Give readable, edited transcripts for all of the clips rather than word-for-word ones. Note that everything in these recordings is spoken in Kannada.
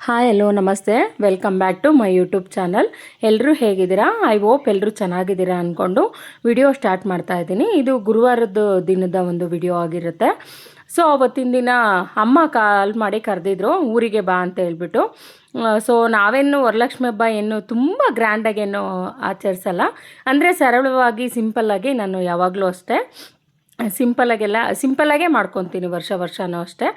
ಹಾಯ್ ಹಲೋ ನಮಸ್ತೆ, welcome back to my YouTube channel. ಎಲ್ಲರೂ ಹೇಗಿದ್ದೀರಾ? ಐ ಹೋಪ್ ಎಲ್ಲರೂ ಚೆನ್ನಾಗಿದ್ದೀರಾ ಅಂದ್ಕೊಂಡು ವಿಡಿಯೋ ಸ್ಟಾರ್ಟ್ ಮಾಡ್ತಾ ಇದ್ದೀನಿ. ಇದು ಗುರುವಾರದ ದಿನದ ಒಂದು ವಿಡಿಯೋ ಆಗಿರುತ್ತೆ. ಸೊ ಅವತ್ತಿನ ದಿನ ಅಮ್ಮ ಕಾಲ್ ಮಾಡಿ ಕರೆದಿದ್ರು ಊರಿಗೆ ಬಾ ಅಂತ ಹೇಳ್ಬಿಟ್ಟು. ಸೊ ನಾವೇನು ವರಲಕ್ಷ್ಮಿ ಹಬ್ಬ ಏನು ತುಂಬ ಗ್ರ್ಯಾಂಡಾಗೇನು ಆಚರಿಸಲ್ಲ, ಅಂದರೆ ಸರಳವಾಗಿ ಸಿಂಪಲ್ಲಾಗಿ ನಾನು ಯಾವಾಗಲೂ ಅಷ್ಟೇ ಸಿಂಪಲ್ಲಾಗೇ ಮಾಡ್ಕೊತೀನಿ ವರ್ಷವೂ ಅಷ್ಟೇ.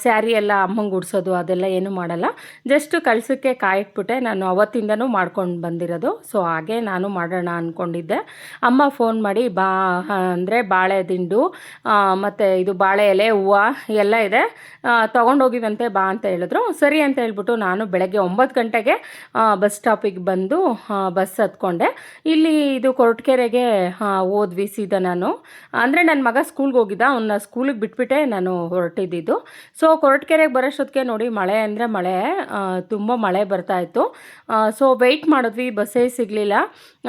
ಸ್ಯಾರಿ ಎಲ್ಲ ಅಮ್ಮಂಗೆ ಉಡ್ಸೋದು ಅದೆಲ್ಲ ಏನೂ ಮಾಡಲ್ಲ. ಜಸ್ಟ್ ಕಳ್ಸೋಕ್ಕೆ ಕಾಯಿಟ್ಬಿಟ್ಟೆ ನಾನು ಅವತ್ತಿಂದನೂ ಮಾಡ್ಕೊಂಡು ಬಂದಿರೋದು. ಸೊ ಹಾಗೆ ನಾನು ಮಾಡೋಣ ಅಂದ್ಕೊಂಡಿದ್ದೆ. ಅಮ್ಮ ಫೋನ್ ಮಾಡಿ ಬಾ ಅಂದರೆ ಬಾಳೆ ದಿಂಡು ಮತ್ತು ಇದು ಬಾಳೆ ಎಲೆ ಹೂವು ಎಲ್ಲ ಇದೆ, ತೊಗೊಂಡೋಗಿವಂತೆ ಬಾ ಅಂತ ಹೇಳಿದ್ರು. ಸರಿ ಅಂತ ಹೇಳ್ಬಿಟ್ಟು ನಾನು ಬೆಳಗ್ಗೆ 9 ಗಂಟೆಗೆ ಬಸ್ ಸ್ಟಾಪಿಗೆ ಬಂದು ಬಸ್ ಹತ್ಕೊಂಡೆ. ಇಲ್ಲಿ ಇದು ಕೊರಟಗೆರೆಗೆ ಹೋದ್ವಿ ಸೀದಾ. ನಾನು ಅಂದರೆ ನನ್ನ ಮಗ ಸ್ಕೂಲ್ಗೆ ಹೋಗಿದ್ದ, ಅವನ್ನ ಸ್ಕೂಲಿಗೆ ಬಿಟ್ಬಿಟ್ಟೆ ನಾನು ಹೊರಟಿದ್ದು. ಸೊ ಕೊರಟಗೆರೆಗೆ ಬರೋಷ್ಟೊತ್ತಿಗೆ ನೋಡಿ ಮಳೆ ಅಂದರೆ ಮಳೆ, ತುಂಬ ಮಳೆ ಬರ್ತಾಯಿತ್ತು. ಸೊ ವೆಯ್ಟ್ ಮಾಡಿದ್ವಿ, ಬಸ್ಸೇ ಸಿಗಲಿಲ್ಲ.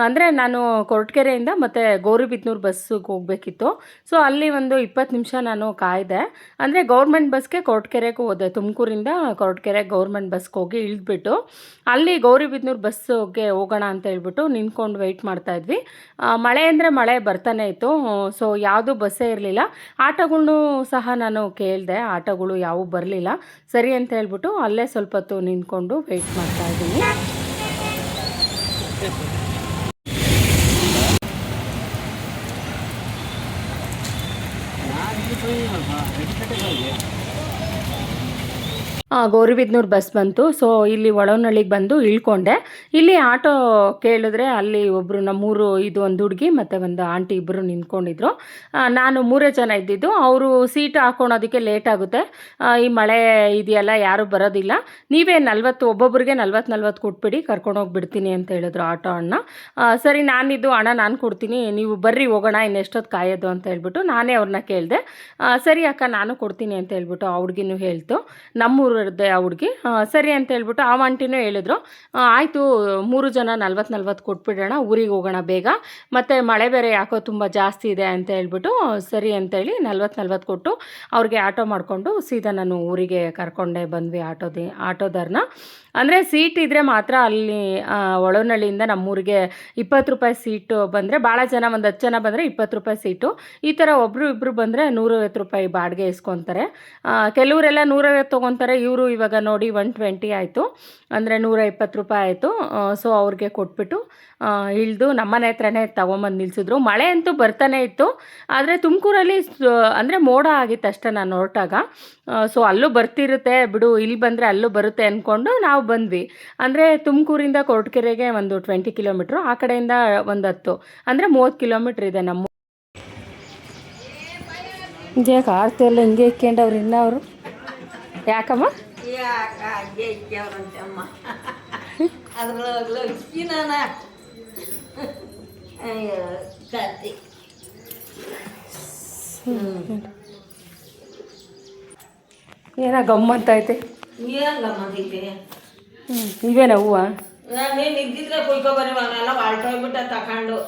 ಅಂದರೆ ನಾನು ಕೊರಟಗೆರೆಯಿಂದ ಮತ್ತು ಗೌರಿಬಿದನೂರು ಬಸ್ಸಿಗೆ ಹೋಗಬೇಕಿತ್ತು. ಸೊ ಅಲ್ಲಿ ಒಂದು 20 ನಿಮಿಷ ನಾನು ಕಾಯ್ದೆ. ಅಂದರೆ ಗೌರ್ಮೆಂಟ್ ಬಸ್ಗೆ ಕೊರಟಗೆರೆಗೆ ಹೋದೆ. ತುಮಕೂರಿಂದ ಕೊರಟಗೆರೆ ಗೌರ್ಮೆಂಟ್ ಬಸ್ಗೆ ಹೋಗಿ ಇಳಿದ್ಬಿಟ್ಟು ಅಲ್ಲಿ ಗೌರಿಬಿದನೂರು ಬಸ್ಸಿಗೆ ಹೋಗೋಣ ಅಂತ ಹೇಳ್ಬಿಟ್ಟು ನಿಂತ್ಕೊಂಡು ವೆಯ್ಟ್ ಮಾಡ್ತಾಯಿದ್ವಿ. ಮಳೆ ಅಂದರೆ ಮಳೆ ಬರ್ತಾನೆ ಇತ್ತು. ಸೊ ಯಾವುದು ಬಸ್ಸೇ ಇರಲಿಲ್ಲ. ಆಟೋಗಳ್ನೂ ಸಹ ನಾನು ಕೇಳಿದೆ, ಆಟೋಗಳು ಯಾವುವು ಬರಲಿಲ್ಲ. ಸರಿ ಅಂತ ಹೇಳ್ಬಿಟ್ಟು ಅಲ್ಲೇ ಸ್ವಲ್ಪ ಹೊತ್ತು ನಿಂತ್ಕೊಂಡು ವೆಯ್ಟ್ ಮಾಡ್ತಾಯಿದ್ದೀನಿ. ಗೌರಿಬಿದನೂರು ಬಸ್ ಬಂತು. ಸೊ ಇಲ್ಲಿ ಒಳವನಹಳ್ಳಿಗೆ ಬಂದು ಇಳ್ಕೊಂಡೆ. ಇಲ್ಲಿ ಆಟೋ ಕೇಳಿದ್ರೆ ಅಲ್ಲಿ ಒಬ್ಬರು ನಮ್ಮೂರು ಇದು ಒಂದು ಹುಡುಗಿ ಮತ್ತು ಒಂದು ಆಂಟಿ ಇಬ್ಬರು ನಿಂತ್ಕೊಂಡಿದ್ರು. ನಾನು 3 ಜನ ಇದ್ದಿದ್ದು. ಅವರು ಸೀಟ್ ಹಾಕ್ಕೊಳೋದಕ್ಕೆ ಲೇಟ್ ಆಗುತ್ತೆ, ಈ ಮಳೆ ಇದೆಯಲ್ಲ ಯಾರೂ ಬರೋದಿಲ್ಲ, ನೀವೇ 40 ಒಬ್ಬೊಬ್ಬರಿಗೆ 40 ಕೊಟ್ಬಿಡಿ, ಕರ್ಕೊಂಡೋಗ್ಬಿಡ್ತೀನಿ ಅಂತ ಹೇಳಿದ್ರು ಆಟೋ ಅಣ್ಣ. ಸರಿ ನಾನಿದ್ದು ಅಣ್ಣ ನಾನು ಕೊಡ್ತೀನಿ, ನೀವು ಬರ್ರಿ ಹೋಗೋಣ, ಇನ್ನೆಷ್ಟೊತ್ತು ಕಾಯೋದು ಅಂತ ಹೇಳ್ಬಿಟ್ಟು ನಾನೇ ಅವ್ರನ್ನ ಕೇಳಿದೆ. ಸರಿ ಅಕ್ಕ ನಾನು ಕೊಡ್ತೀನಿ ಅಂತ ಹೇಳ್ಬಿಟ್ಟು ಆ ಹುಡುಗಿನೂ ಹೇಳ್ತು, ನಮ್ಮೂರದ್ದೇ ಆ ಹುಡುಗಿ. ಸರಿ ಅಂತ ಹೇಳ್ಬಿಟ್ಟು ಆ ಆಂಟಿನೂ ಹೇಳಿದ್ರು, ಆಯಿತು 3 ಜನ 40 ಕೊಟ್ಬಿಡೋಣ, ಊರಿಗೆ ಹೋಗೋಣ ಬೇಗ, ಮತ್ತು ಮಳೆ ಬೇರೆ ಯಾಕೋ ತುಂಬ ಜಾಸ್ತಿ ಇದೆ ಅಂತ ಹೇಳ್ಬಿಟ್ಟು ಸರಿ ಅಂತೇಳಿ 40 ಕೊಟ್ಟು ಅವ್ರಿಗೆ ಆಟೋ ಮಾಡಿಕೊಂಡು ಸೀದಾ ನಾನು ಊರಿಗೆ ಕರ್ಕೊಂಡೆ ಬಂದ್ವಿ ಆಟೋದವ್ರನ್ನ. ಅಂದರೆ ಸೀಟ್ ಇದ್ದರೆ ಮಾತ್ರ ಅಲ್ಲಿ ಒಳವನಹಳ್ಳಿಯಿಂದ ನಮ್ಮೂರಿಗೆ 20 ರೂಪಾಯಿ ಸೀಟು ಬಂದರೆ, ಭಾಳ ಜನ ಒಂದು 10 ಜನ ಬಂದರೆ 20 ರೂಪಾಯಿ ಸೀಟು. ಈ ಥರ ಒಬ್ಬರು ಇಬ್ಬರು ಬಂದರೆ 150 ರೂಪಾಯಿ ಬಾಡಿಗೆ ಇಸ್ಕೊತಾರೆ. ಕೆಲವರೆಲ್ಲ 150 ತೊಗೊತಾರೆ, ಇವರು ಇವಾಗ ನೋಡಿ 120 ಆಯಿತು, ಅಂದರೆ 120 ರೂಪಾಯಿ ಆಯಿತು. ಸೊ ಅವ್ರಿಗೆ ಕೊಟ್ಬಿಟ್ಟು ಇಳಿದು ನಮ್ಮನೆ ಹತ್ರನೇ ತೊಗೊಂಬಂದು ನಿಲ್ಲಿಸಿದ್ರು. ಮಳೆ ಅಂತೂ ಬರ್ತಾನೆ ಇತ್ತು, ಆದರೆ ತುಮಕೂರಲ್ಲಿ ಅಂದರೆ ಮೋಡ ಆಗಿತ್ತು ಅಷ್ಟೇ ನಾನು ಹೊರಟಾಗ. ಸೊ ಅಲ್ಲೂ ಬರ್ತಿರುತ್ತೆ ಬಿಡು, ಇಲ್ಲಿ ಬಂದರೆ ಅಲ್ಲೂ ಬರುತ್ತೆ ಅಂದ್ಕೊಂಡು ನಾವು ಬಂದ್ವಿ. ಅಂದರೆ ತುಮಕೂರಿಂದ ಕೊರಟಗೆರೆಗೆ ಒಂದು 20 ಕಿಲೋಮೀಟ್ರು, ಆ ಕಡೆಯಿಂದ ಒಂದು 10, ಅಂದರೆ 30 ಕಿಲೋಮೀಟ್ರ್ ಇದೆ ನಮ್ಮ. ಯಾಕೆ ಆಡ್ತಿಲ್ಲ ಹಿಂಗೆ ಇಕ್ಕೊಂಡವ್ರು ಇನ್ನು ಅವರು? ಯಾಕಮ್ಮ? ಏನ ಗಮ್ಮತ್ತೈತೆ? ಇವೇನ ಹೂವ? ನಿಂತಿದ್ರೆ ಕುಯ್ಕೊಬರಿ ಮನೆಲ್ಲ ಹೊಲ್ಟೋಗ್ಬಿಟ್ಟ ತಕೊಂಡು.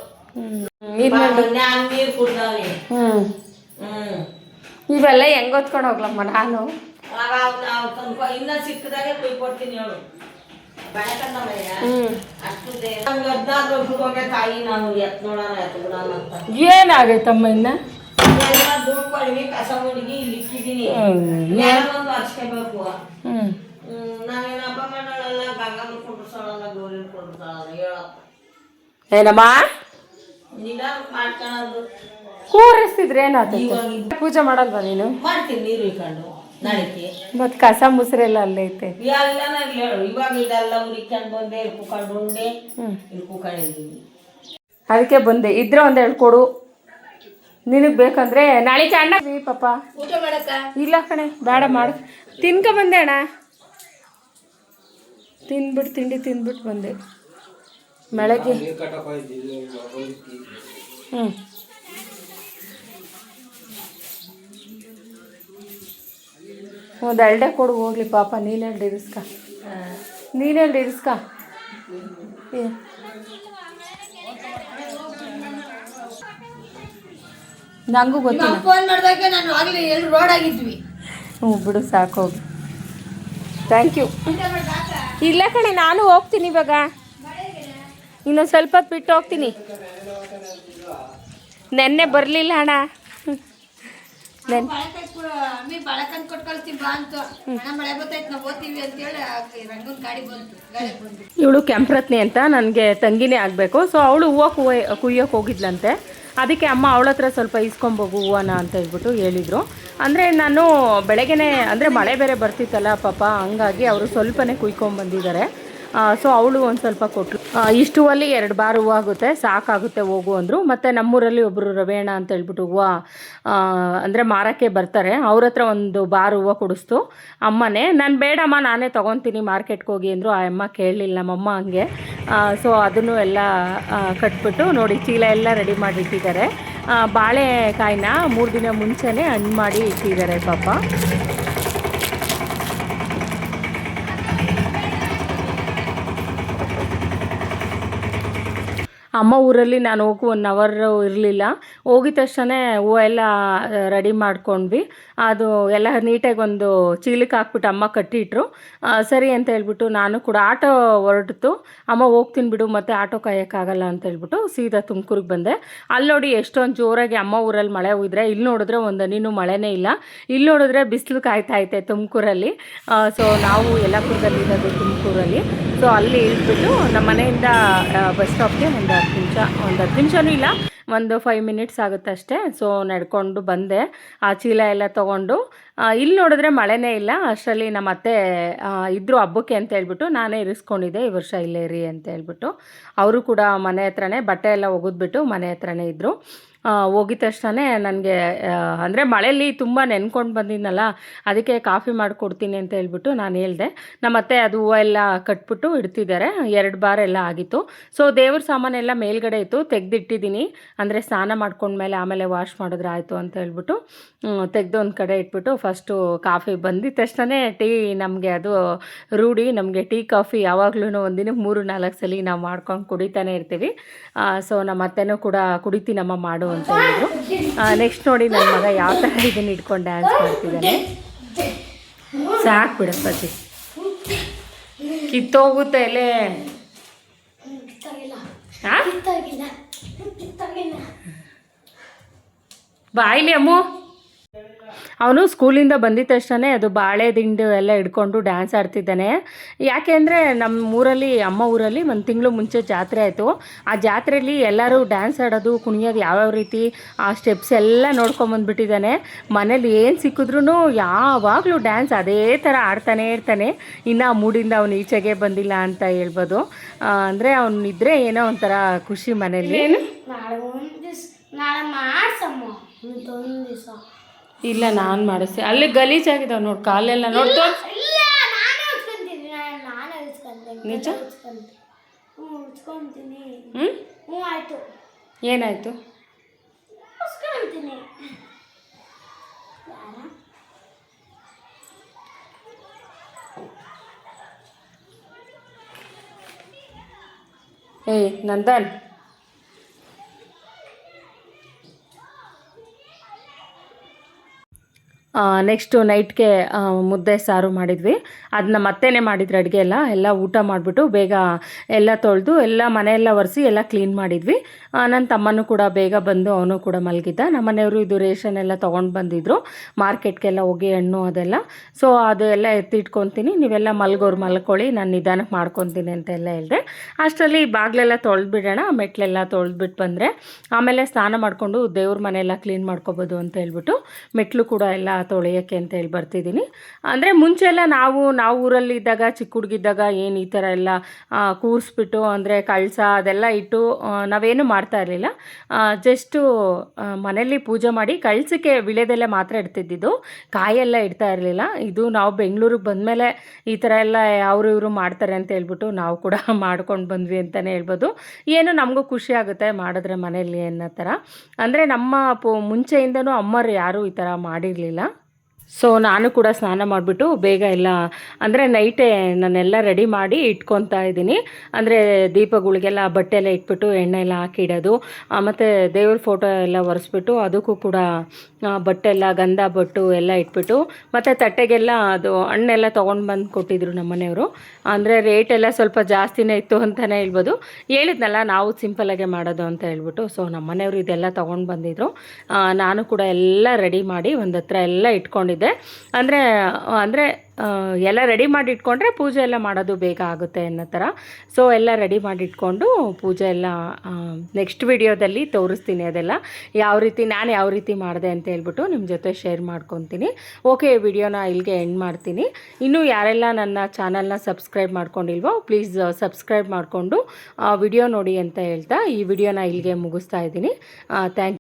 ಇವೆಲ್ಲ ಹೆಂಗ್ ಹೊತ್ಕೊಂಡು ಹೋಗ್ಲಮ್ಮ ನಾನು? ಇನ್ನ ಸಿಕ್ಕದಾಗೆ ಕುಯ್ಕೊಡ್ತೀನಿ ಹೇಳು. ತಾಯಿ ನಾನು ಎತ್ ನೋಡೋಣ ಎತ್ ಬಿಡೋಣ ಅಂತ. ಏನಾಗೈತಮ್ಮ ಇನ್ನ? ದುಡ್ಕೊಳ್ವಿ, ಕಸ ಹುಡುಗಿ ಇಲ್ಲಿ ಇಕ್ಕಿದೀನಿ, ಒಂದು ಹರ್ಸ್ಕೋಬೇಕು. ನಾವೇನು ಹಬ್ಬ ಮಾಡೋಲ್ಲ, ಗಂಗಮ್ಮ ಕುಂಡ್ರಸೋಳಲ್ಲ, ಗೌರಿ ಕುಂಡ್ರಸೋಳಲ್ಲ, ಹೇಳಪ್ಪ ಏನಮ್ಮ ನಿಧಾನ ಮಾಡ್ಕೊಳ್ಳೋದು. ಕೂರಿಸ್ತಿದ್ರೆ ಏನಾಗ್ತದೆ? ಪೂಜೆ ಮಾಡಲ್ವಾ ನೀನು? ಮಾಡ್ತೀನಿ, ನೀರು ಇಕ್ಕೊಂಡು ನಾಳಿಕೆ. ಮತ್ತೆ ಕಸ ಮುಸ್ರೆಲ್ಲ ಅಲ್ಲೈತೆ ಎಲ್ಲನ ಹೇಳು. ಇವಾಗ ಇದೆಲ್ಲ ಉರಿಕೊಂಡು ಬಂದೆ, ಕುಕೊಂಡು ಉಂಡೆ, ಇಲ್ಲಿ ಕುಕೊಂಡಿದ್ದೀನಿ. ಅದಕ್ಕೆ ಬಂದೆ. ಇದ್ರೆ ಒಂದು ಹೇಳ್ಕೊಡು, ನಿನಗೆ ಬೇಕಂದ್ರೆ ನಾಳೆಗೆ ಅಣ್ಣ ಪಾಪ ಊಟ ಮಾಡಕ್ಕ. ಇಲ್ಲ ಕಣೆ ಬೇಡ, ಮಾಡು. ತಿನ್ಕ ಬಂದೆ ಅಣ್ಣ, ತಿಂಡಿ ತಿಂದ್ಬಿಟ್ಟು ಬಂದೆ ಬೆಳಗ್ಗೆ. ಒಂದು ಎರಡೇ ಕೊಡು ಹೋಗ್ಲಿ ಪಾಪ, ನೀನೆರಡು ಇರಿಸ್ಕ. ನಂಗೂ ಗೊತ್ತಿಲ್ಲ. ಫೋನ್ ಮಾಡಿದಾಗ ನಾನು ಆಗಲಿ ಎಲ್ಲಿ ರೋಡ್ ಆಗಿದ್ವಿ. ಹ್ಞೂ ಬಿಡು ಸಾಕು. Thank you. ಇಲ್ಲ ಕಣೆ, ನಾನು ಹೋಗ್ತೀನಿ ಇವಾಗ, ಇನ್ನೊಂದು ಸ್ವಲ್ಪ ಹೊತ್ತು ಬಿಟ್ಟು ಹೋಗ್ತೀನಿ. ನೆನ್ನೆ ಬರಲಿಲ್ಲ ಅಣ್ಣ. ಇವಳು ಕೆಂಪ್ರತ್ನಿ ಅಂತ ನನಗೆ ತಂಗಿನೇ ಆಗಬೇಕು. ಸೊ ಅವಳು ಹೂವು ಕುಯ್ಯೋಕೆ ಹೋಗಿದ್ಲಂತೆ. ಅದಕ್ಕೆ ಅಮ್ಮ ಅವಳ ಹತ್ರ ಸ್ವಲ್ಪ ಇಸ್ಕೊಂಬೋಗು ಹೂವನ ಅಂತ ಹೇಳ್ಬಿಟ್ಟು ಹೇಳಿದರು. ಅಂದರೆ ನಾನು ಬೆಳಗ್ಗೆನೇ, ಅಂದರೆ ಮಳೆ ಬೇರೆ ಬರ್ತಿತ್ತಲ್ಲ ಪಾಪ, ಹಂಗಾಗಿ ಅವರು ಸ್ವಲ್ಪನೇ ಕುಯ್ಕೊಂಬಂದಿದ್ದಾರೆ. ಸೊ ಅವಳು ಒಂದು ಸ್ವಲ್ಪ ಕೊಟ್ಟಳು. ಇಷ್ಟು ಹೂವಲ್ಲಿ 2 ಬಾರ್ ಹೂವು ಆಗುತ್ತೆ, ಸಾಕಾಗುತ್ತೆ ಹೋಗು ಅಂದರು. ಮತ್ತು ನಮ್ಮೂರಲ್ಲಿ ಒಬ್ಬರು ರವೇಣ ಅಂತ ಹೇಳ್ಬಿಟ್ಟು ಹೂವು ಅಂದರೆ ಮಾರೋಕ್ಕೆ ಬರ್ತಾರೆ, ಅವ್ರ ಹತ್ರ ಒಂದು ಬಾರ್ ಹೂವು ಕೊಡಿಸ್ತು ಅಮ್ಮನೇ. ನಾನು ಬೇಡಮ್ಮ ನಾನೇ ತೊಗೊತೀನಿ ಮಾರ್ಕೆಟ್ಗೆ ಹೋಗಿ ಅಂದರು. ಆ ಅಮ್ಮ ಕೇಳಲಿಲ್ಲ ನಮ್ಮಮ್ಮ ಹಂಗೆ. ಸೊ ಅದನ್ನು ಎಲ್ಲ ಕಟ್ಬಿಟ್ಟು ನೋಡಿ ಚೀಲ ಎಲ್ಲ ರೆಡಿ ಮಾಡಿ ಇಟ್ಟಿದ್ದಾರೆ. ಬಾಳೆಕಾಯಿನ 3 ದಿನ ಮುಂಚೆನೇ ಹಣ್ಣು ಮಾಡಿ ಇಟ್ಟಿದ್ದಾರೆ ಪಾಪ. ಅಮ್ಮ ಊರಲ್ಲಿ ನಾನು ಹೋಗಿ 1 ಅವರ್ ಇರಲಿಲ್ಲ. ಹೋಗಿದ ತಕ್ಷಣ ಹೂವು ಎಲ್ಲ ರೆಡಿ ಮಾಡ್ಕೊಂಡ್ವಿ. ಅದು ಎಲ್ಲ ನೀಟಾಗಿ ಒಂದು ಚೀಲಕ್ಕೆ ಹಾಕ್ಬಿಟ್ಟು ಅಮ್ಮ ಕಟ್ಟಿಟ್ರು. ಸರಿ ಅಂತ ಹೇಳ್ಬಿಟ್ಟು ನಾನು ಕೂಡ ಆಟೋ ಹೊರಟಿತು. ಅಮ್ಮ ಹೋಗ್ತೀನಿ ಬಿಡು, ಮತ್ತು ಆಟೋ ಕಾಯೋಕ್ಕಾಗಲ್ಲ ಅಂತ ಹೇಳ್ಬಿಟ್ಟು ಸೀದಾ ತುಮಕೂರಿಗೆ ಬಂದೆ. ಅಲ್ಲಿ ನೋಡಿ ಎಷ್ಟೊಂದು ಜೋರಾಗಿ ಅಮ್ಮ ಊರಲ್ಲಿ ಮಳೆ ಹೋಗಿದ್ರೆ, ಇಲ್ಲಿ ನೋಡಿದ್ರೆ ಒಂದು ಹನಿನೂ ಮಳೆನೇ ಇಲ್ಲ. ಇಲ್ಲಿ ನೋಡಿದ್ರೆ ಬಿಸಿಲು ಕಾಯ್ತಾ ಐತೆ ತುಮಕೂರಲ್ಲಿ. ಸೊ ನಾವು ಯಲ್ಲಾಪುರದಲ್ಲಿರೋದು ತುಮಕೂರಲ್ಲಿ. ಸೊ ಅಲ್ಲಿ ಇಳಿದ್ಬಿಟ್ಟು ನಮ್ಮ ಮನೆಯಿಂದ ಬಸ್ ಸ್ಟಾಪ್ಗೆ ಒಂದು 10 ನಿಮಿಷನೂ ಇಲ್ಲ, ಒಂದು 5 ಮಿನಿಟ್ಸ್ ಆಗುತ್ತೆ ಅಷ್ಟೇ. ಸೊ ನಡ್ಕೊಂಡು ಬಂದೆ, ಆ ಚೀಲ ಎಲ್ಲ ತೊಗೊಂಡು. ಇಲ್ಲಿ ನೋಡಿದ್ರೆ ಮಳೆನೇ ಇಲ್ಲ. ಅಷ್ಟರಲ್ಲಿ ನಮ್ಮ ಅತ್ತೆ ಇದ್ದರು ಹಬ್ಬಕ್ಕೆ ಅಂತ ಹೇಳ್ಬಿಟ್ಟು ನಾನೇ ಇರಿಸ್ಕೊಂಡಿದ್ದೆ, ಈ ವರ್ಷ ಇಲ್ಲೇ ಇರಿ ಅಂತ ಹೇಳ್ಬಿಟ್ಟು. ಅವರು ಕೂಡ ಮನೆ ಹತ್ರನೇ ಬಟ್ಟೆ ಎಲ್ಲ ಒಗೆದ್ಬಿಟ್ಟು ಮನೆ ಹತ್ರನೇ ಇದ್ದರು. ಹೋಗಿದ ತಕ್ಷಣ ನನಗೆ ಅಂದರೆ ಮಳೆಯಲ್ಲಿ ತುಂಬ ನೆನ್ಕೊಂಡು ಬಂದಿದ್ನಲ್ಲ, ಅದಕ್ಕೆ ಕಾಫಿ ಮಾಡಿಕೊಡ್ತೀನಿ ಅಂತ ಹೇಳ್ಬಿಟ್ಟು ನಾನು ಹೇಳಿದೆ. ನಮ್ಮ ಅತ್ತೆ ಅದು ಹೂವು ಎಲ್ಲ ಕಟ್ಬಿಟ್ಟು ಇಡ್ತಿದ್ದಾರೆ. 2 ಬಾರ್ ಎಲ್ಲ ಆಗಿತ್ತು. ಸೊ ದೇವ್ರ ಸಾಮಾನೆಲ್ಲ ಮೇಲ್ಗಡೆ ಇತ್ತು, ತೆಗೆದಿಟ್ಟಿದ್ದೀನಿ. ಅಂದರೆ ಸ್ನಾನ ಮಾಡ್ಕೊಂಡ್ಮೇಲೆ ಆಮೇಲೆ ವಾಶ್ ಮಾಡಿದ್ರೆ ಆಯಿತು ಅಂತ ಹೇಳ್ಬಿಟ್ಟು ತೆಗೆದು ಒಂದು ಕಡೆ ಇಟ್ಬಿಟ್ಟು ಫಸ್ಟು ಕಾಫಿ ಬಂದಿದ್ದ ತಕ್ಷಣ ಟೀ, ನಮಗೆ ಅದು ರೂಢಿ. ನಮಗೆ ಟೀ ಕಾಫಿ ಯಾವಾಗಲೂ ಒಂದಿನಕ್ಕೆ 3-4 ಸಲ ನಾವು ಮಾಡ್ಕೊಂಡು ಕುಡಿತಾನೆ ಇರ್ತೀವಿ. ಸೊ ನಮ್ಮ ಅತ್ತೆನೂ ಕೂಡ ಕುಡಿತೀನಮ್ಮ ಮಾಡು ಅಂತ ಹೇಳಿದ್ರು. ನೆಕ್ಸ್ಟ್ ನೋಡಿ ನನ್ನ ಮಗ ಯಾವ ಥರ ಇದನ್ನು ಇಟ್ಕೊಂಡು ಡ್ಯಾನ್ಸ್ ಮಾಡ್ತಿದ್ದಾನೆ. ಸಾಕು ಬಿಡಪ್ಪಾಜಿ, ಕಿತ್ತೋಗುತ್ತೆ ಎಲೆ. ಬಾಯ್ಲಿ ಅಮ್ಮು. ಅವನು ಸ್ಕೂಲಿಂದ ಬಂದಿದ್ದ ತಕ್ಷಣ ಅದು ಬಾಳೆ ದಿಂಡು ಎಲ್ಲ ಹಿಡ್ಕೊಂಡು ಡ್ಯಾನ್ಸ್ ಆಡ್ತಿದ್ದಾನೆ. ಯಾಕೆಂದರೆ ನಮ್ಮ ಊರಲ್ಲಿ, ಅಮ್ಮ ಊರಲ್ಲಿ 1 ತಿಂಗಳು ಮುಂಚೆ ಜಾತ್ರೆ ಆಯಿತು. ಆ ಜಾತ್ರೆಯಲ್ಲಿ ಎಲ್ಲರೂ ಡ್ಯಾನ್ಸ್ ಆಡೋದು, ಕುಣಿಯೋದು ಯಾವ್ಯಾವ ರೀತಿ ಆ ಸ್ಟೆಪ್ಸ್ ಎಲ್ಲ ನೋಡ್ಕೊಂಬಂದ್ಬಿಟ್ಟಿದ್ದಾನೆ. ಮನೇಲಿ ಏನು ಸಿಕ್ಕಿದ್ರೂ ಯಾವಾಗಲೂ ಡ್ಯಾನ್ಸ್ ಅದೇ ಥರ ಆಡ್ತಾನೇ ಇರ್ತಾನೆ. ಇನ್ನು ಮೂಡಿಂದ ಅವನು ಈಚೆಗೆ ಬಂದಿಲ್ಲ ಅಂತ ಹೇಳ್ಬೋದು. ಅಂದರೆ ಅವನಿದ್ರೆ ಏನೋ ಒಂಥರ ಖುಷಿ ಮನೇಲಿ. ಇಲ್ಲ ನಾನು ಮಾಡಿಸ್ತೆ, ಅಲ್ಲಿ ಗಲೀಜಾಗಿದ್ದಾವೆ ನೋಡಿ, ಕಾಲೆಲ್ಲ ನೋಡ್ತೋ. ನಿಜ? ಏನಾಯ್ತು? ಏಯ್ ನಂದನ್, ನೆಕ್ಸ್ಟು ನೈಟ್ಗೆ ಮುದ್ದೆ ಸಾರು ಮಾಡಿದ್ವಿ. ಅದನ್ನ ಮತ್ತೇನೆ ಮಾಡಿದ್ರು ಅಡುಗೆ ಎಲ್ಲ ಊಟ ಮಾಡಿಬಿಟ್ಟು ಬೇಗ ಎಲ್ಲ ತೊಳೆದು ಎಲ್ಲ ಮನೆಯೆಲ್ಲ ಒರೆಸಿ ಎಲ್ಲ ಕ್ಲೀನ್ ಮಾಡಿದ್ವಿ. ನನ್ನ ತಮ್ಮನೂ ಕೂಡ ಬೇಗ ಬಂದು ಅವನು ಕೂಡ ಮಲಗಿದ್ದ. ನಮ್ಮ ಮನೆಯವರು ಇದು ರೇಷನ್ ಎಲ್ಲ ತೊಗೊಂಡು ಬಂದಿದ್ದರು ಮಾರ್ಕೆಟ್ಗೆಲ್ಲ ಹೋಗಿ, ಹಣ್ಣು ಅದೆಲ್ಲ. ಸೊ ಅದು ಎಲ್ಲ ಎತ್ತಿಟ್ಕೊತೀನಿ, ನೀವೆಲ್ಲ ಮಲ್ಗೋರು ಮಲ್ಕೊಳ್ಳಿ, ನಾನು ನಿಧಾನಕ್ಕೆ ಮಾಡ್ಕೊತೀನಿ ಅಂತೆಲ್ಲ ಹೇಳಿದೆ. ಅಷ್ಟರಲ್ಲಿ ಬಾಗಿಲೆಲ್ಲ ತೊಳೆದ್ಬಿಡೋಣ, ಮೆಟ್ಲೆಲ್ಲ ತೊಳೆದ್ಬಿಟ್ಟು ಬಂದರೆ ಆಮೇಲೆ ಸ್ನಾನ ಮಾಡಿಕೊಂಡು ದೇವ್ರ ಮನೆಯೆಲ್ಲ ಕ್ಲೀನ್ ಮಾಡ್ಕೊಬೋದು ಅಂತ ಹೇಳ್ಬಿಟ್ಟು ಮೆಟ್ಲು ಕೂಡ ಎಲ್ಲ ತೊಳೆಯೋಕ್ಕೆ ಅಂತ ಹೇಳಿ ಬರ್ತಿದ್ದೀನಿ. ಅಂದರೆ ಮುಂಚೆ ಎಲ್ಲ ನಾವು ಊರಲ್ಲಿ ಇದ್ದಾಗ, ಚಿಕ್ಕ ಹುಡುಗಿದ್ದಾಗ ಏನು ಈ ಥರ ಎಲ್ಲ ಕೂರಿಸ್ಬಿಟ್ಟು, ಅಂದರೆ ಕಳಸ ಅದೆಲ್ಲ ಇಟ್ಟು ನಾವೇನು ಮಾಡ್ತಾ ಇರಲಿಲ್ಲ. ಜಸ್ಟು ಮನೇಲಿ ಪೂಜೆ ಮಾಡಿ ಕಳಸಕ್ಕೆ ವಿಳೆದೆಲೆ ಮಾತ್ರ ಇಡ್ತಿದ್ದಿದ್ದು, ಕಾಯೆಲ್ಲ ಇಡ್ತಾ ಇರಲಿಲ್ಲ. ಇದು ನಾವು ಬೆಂಗಳೂರಿಗೆ ಬಂದಮೇಲೆ ಈ ಥರ ಎಲ್ಲ ಅವರು ಇವರು ಮಾಡ್ತಾರೆ ಅಂತ ಹೇಳ್ಬಿಟ್ಟು ನಾವು ಕೂಡ ಮಾಡ್ಕೊಂಡು ಬಂದ್ವಿ ಅಂತಲೇ ಹೇಳ್ಬೋದು. ಏನು ನಮಗೂ ಖುಷಿ ಆಗುತ್ತೆ ಮಾಡಿದ್ರೆ ಮನೇಲಿ ಅನ್ನೋ ಥರ. ಅಂದರೆ ನಮ್ಮ ಮುಂಚೆಯಿಂದನೂ ಅಮ್ಮರು ಯಾರೂ ಈ ಥರ ಮಾಡಿರಲಿಲ್ಲ. ಸೊ ನಾನು ಕೂಡ ಸ್ನಾನ ಮಾಡಿಬಿಟ್ಟು ಬೇಗ ಎಲ್ಲ ಅಂದರೆ ನೈಟೇ ನಾನೆಲ್ಲ ರೆಡಿ ಮಾಡಿ ಇಟ್ಕೊತಾ ಇದ್ದೀನಿ. ಅಂದರೆ ದೀಪಗಳಿಗೆಲ್ಲ ಬಟ್ಟೆ ಎಲ್ಲ ಇಟ್ಬಿಟ್ಟು ಎಣ್ಣೆ ಎಲ್ಲ ಹಾಕಿಡೋದು, ಮತ್ತು ದೇವ್ರ ಫೋಟೋ ಎಲ್ಲ ಒರೆಸ್ಬಿಟ್ಟು ಅದಕ್ಕೂ ಕೂಡ ಬಟ್ಟೆ ಎಲ್ಲ ಗಂಧ ಬೊಟ್ಟು ಎಲ್ಲ ಇಟ್ಬಿಟ್ಟು, ಮತ್ತು ತಟ್ಟೆಗೆಲ್ಲ ಅದು ಹಣ್ಣೆಲ್ಲ ತೊಗೊಂಡು ಬಂದು ಕೊಟ್ಟಿದ್ರು ನಮ್ಮ ಮನೆಯವರು. ಅಂದರೆ ರೇಟ್ ಎಲ್ಲ ಸ್ವಲ್ಪ ಜಾಸ್ತಿನೇ ಇತ್ತು ಅಂತಲೇ ಹೇಳ್ಬೋದು. ಹೇಳಿದ್ನಲ್ಲ ನಾವು ಸಿಂಪಲಾಗೆ ಮಾಡೋದು ಅಂತ ಹೇಳ್ಬಿಟ್ಟು. ಸೊ ನಮ್ಮ ಮನೆಯವರು ಇದೆಲ್ಲ ತೊಗೊಂಡು ಬಂದಿದ್ರು. ನಾನು ಕೂಡ ಎಲ್ಲ ರೆಡಿ ಮಾಡಿ ಒಂದು ಹತ್ರ ಎಲ್ಲ ಇಟ್ಕೊಂಡಿದ್ದೆ. ಅಂದರೆ ಅಂದರೆ ಎಲ್ಲ ರೆಡಿ ಮಾಡಿ ಇಟ್ಕೊಂಡ್ರೆ ಪೂಜೆ ಎಲ್ಲ ಮಾಡೋದು ಬೇಗ ಆಗುತ್ತೆ ಅನ್ನೋ ಥರ. ಸೊ ಎಲ್ಲ ರೆಡಿ ಮಾಡಿ ಇಟ್ಕೊಂಡು ಪೂಜೆ ಎಲ್ಲ ನೆಕ್ಸ್ಟ್ ವಿಡಿಯೋದಲ್ಲಿ ತೋರಿಸ್ತೀನಿ. ಅದೆಲ್ಲ ನಾನು ಯಾವ ರೀತಿ ಮಾಡಿದೆ ಅಂತ ಹೇಳ್ಬಿಟ್ಟು ನಿಮ್ಮ ಜೊತೆ ಶೇರ್ ಮಾಡ್ಕೊತೀನಿ. ಓಕೆ, ವಿಡಿಯೋನ ಇಲ್ಲಿಗೆ ಎಂಡ್ ಮಾಡ್ತೀನಿ. ಇನ್ನೂ ಯಾರೆಲ್ಲ ನನ್ನ ಚಾನಲ್ನ ಸಬ್ಸ್ಕ್ರೈಬ್ ಮಾಡ್ಕೊಂಡಿಲ್ವೋ ಪ್ಲೀಸ್ ಸಬ್ಸ್ಕ್ರೈಬ್ ಮಾಡಿಕೊಂಡು ವಿಡಿಯೋ ನೋಡಿ ಅಂತ ಹೇಳ್ತಾ ಈ ವಿಡಿಯೋನ ಇಲ್ಲಿಗೆ ಮುಗಿಸ್ತಾ ಇದ್ದೀನಿ. ಥ್ಯಾಂಕ್